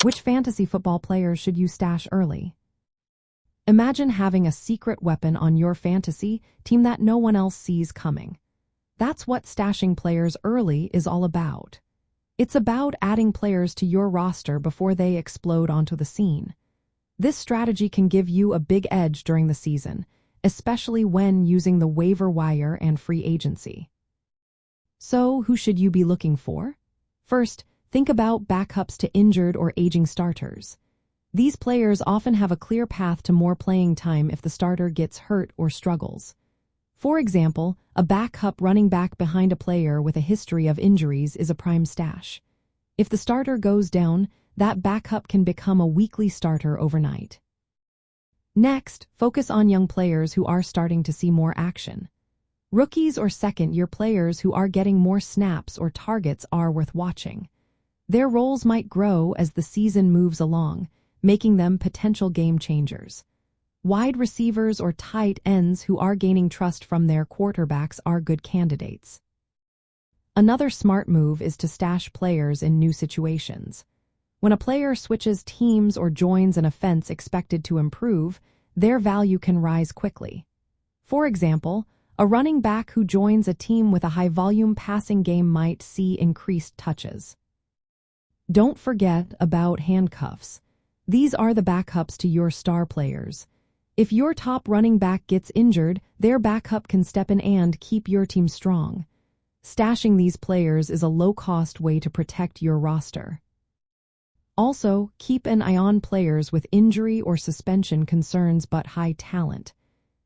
Which fantasy football players should you stash early? Imagine having a secret weapon on your fantasy team that no one else sees coming. That's what stashing players early is all about. It's about adding players to your roster before they explode onto the scene. This strategy can give you a big edge during the season, especially when using the waiver wire and free agency. So, who should you be looking for? First, think about backups to injured or aging starters. These players often have a clear path to more playing time if the starter gets hurt or struggles. For example, a backup running back behind a player with a history of injuries is a prime stash. If the starter goes down, that backup can become a weekly starter overnight. Next, focus on young players who are starting to see more action. Rookies or second-year players who are getting more snaps or targets are worth watching. Their roles might grow as the season moves along, making them potential game changers. Wide receivers or tight ends who are gaining trust from their quarterbacks are good candidates. Another smart move is to stash players in new situations. When a player switches teams or joins an offense expected to improve, their value can rise quickly. For example, a running back who joins a team with a high-volume passing game might see increased touches. Don't forget about handcuffs. These are the backups to your star players. If your top running back gets injured, their backup can step in and keep your team strong. Stashing these players is a low-cost way to protect your roster. Also, keep an eye on players with injury or suspension concerns but high talent.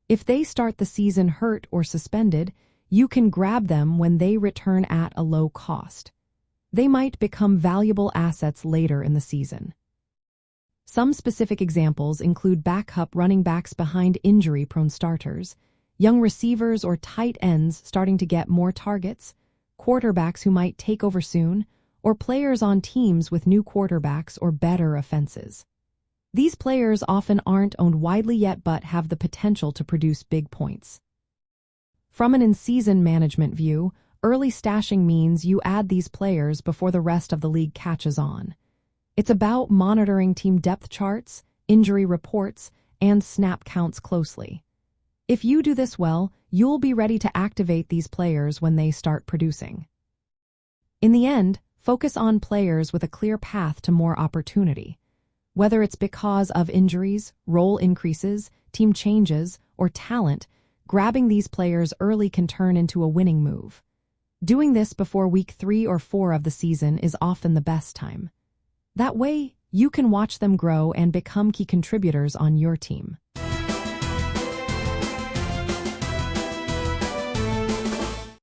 If they start the season hurt or suspended, you can grab them when they return at a low cost. They might become valuable assets later in the season. Some specific examples include backup running backs behind injury-prone starters, young receivers or tight ends starting to get more targets, quarterbacks who might take over soon, or players on teams with new quarterbacks or better offenses. These players often aren't owned widely yet but have the potential to produce big points. From an in-season management view, early stashing means you add these players before the rest of the league catches on. It's about monitoring team depth charts, injury reports, and snap counts closely. If you do this well, you'll be ready to activate these players when they start producing. In the end, focus on players with a clear path to more opportunity. Whether it's because of injuries, role increases, team changes, or talent, grabbing these players early can turn into a winning move. Doing this before week 3 or 4 of the season is often the best time. That way, you can watch them grow and become key contributors on your team.